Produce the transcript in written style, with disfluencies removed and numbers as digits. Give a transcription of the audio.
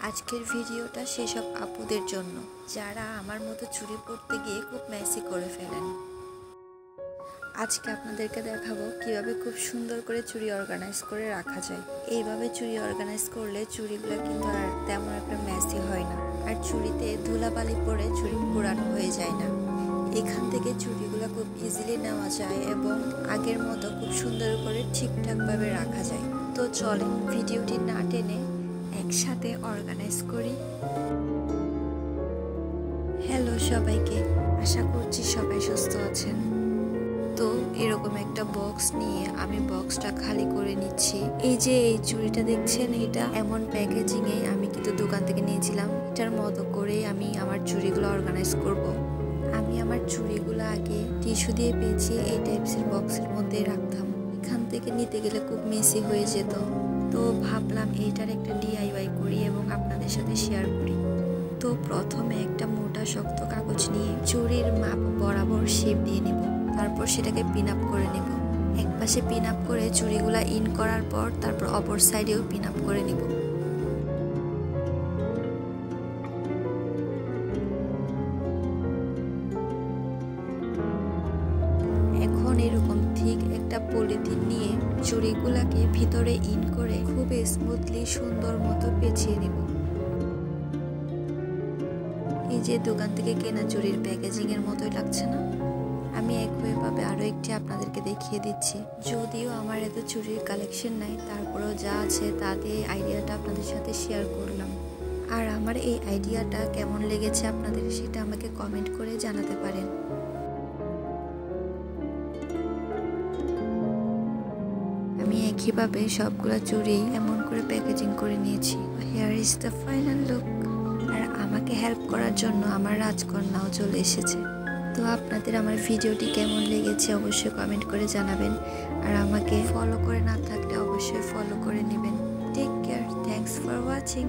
আজকের ভিডিওটা সেসব আপুদের জন্য যারা আমার মতো চুড়ি পরতে গিয়ে খুব মেসি করে ফেলেন। আজকে আপনাদেরকে দেখাবো কিভাবে খুব সুন্দর করে চুড়ি অর্গানাইজ করে রাখা যায়। এইভাবে চুড়ি অর্গানাইজ করলে চুড়িগুলো কিন্তু আর তেমন একটা মেসি হয় না, আর চুড়িতে ধুলাবালি পড়ে চুড়ি পুরানো হয়ে যায় না। এখান থেকে চুড়িগুলো খুব ইজিলি নেওয়া যায় এবং আগের মতো খুব সুন্দর করে ঠিকঠাকভাবে রাখা যায়। তো চলেন ভিডিওটি না টেনে একসাথে অর্গানাইজ করি। হ্যালো সবাইকে, আশা করছি সবাই সুস্থ আছেন। তো এরকম একটা বক্স নিয়ে আমি বক্সটা খালি করে নিচ্ছি। এই যে এই চুড়িটা দেখছেন, এটা এমন প্যাকেজিং এ আমি কিন্তু দোকান থেকে নিয়েছিলাম। এটার মতো করে আমি আমার চুড়িগুলো অর্গানাইজ করব। আমি আমার চুড়িগুলো আগে টিস্যু দিয়ে পেঁচিয়ে এই টাইপসের বক্সের মধ্যে রাখতাম। এখান থেকে নিতে গেলে খুব মেসি হয়ে যেত। তো ভাবলাম এইটার একটা DIY করি এবং আপনাদের সাথে শেয়ার করি। তো প্রথমে একটা মোটা শক্ত কাগজ নিয়ে চুড়ির মাপ বরাবর শেপ দিয়ে নেব, তারপর সেটাকে পিন আপ করে নেব। এক পাশে পিন আপ করে চুড়িগুলা ইন করার পর তারপর অপর সাইডেও পিন আপ করে নেব। এখন এরকম ঠিক একটা পলিথিন নিয়ে চুড়িগুলাকে ভিতরে ইন করে খুব স্মুথলি সুন্দর মতো পেঁচিয়ে নেব। এই যে দোকান থেকে কেনা চুড়ির প্যাকেজিং এর মতোই লাগছে না? আমি একইভাবে আরো একটি আপনাদেরকে দেখিয়ে দিচ্ছি। যদিও আমার এত চুড়ির কালেকশন নাই, তারপরেও যা আছে তা দিয়ে আইডিয়াটা আপনাদের সাথে শেয়ার করলাম। আর আমার এই আইডিয়াটা কেমন লেগেছে আপনাদের, সেটা আমাকে কমেন্ট করে জানাতে পারেন। আমি একইভাবে সবগুলা চুড়ি এমন করে প্যাকেজিং করে নিয়েছি। Here is the final look. আর আমাকে হেল্প করার জন্য আমার রাজকন্যাও চলে এসেছে। তো আপনাদের আমার ভিডিওটি কেমন লেগেছে অবশ্যই কমেন্ট করে জানাবেন, আর আমাকে ফলো করে না থাকলে অবশ্যই ফলো করে নেবেন। Take care, thanks for watching.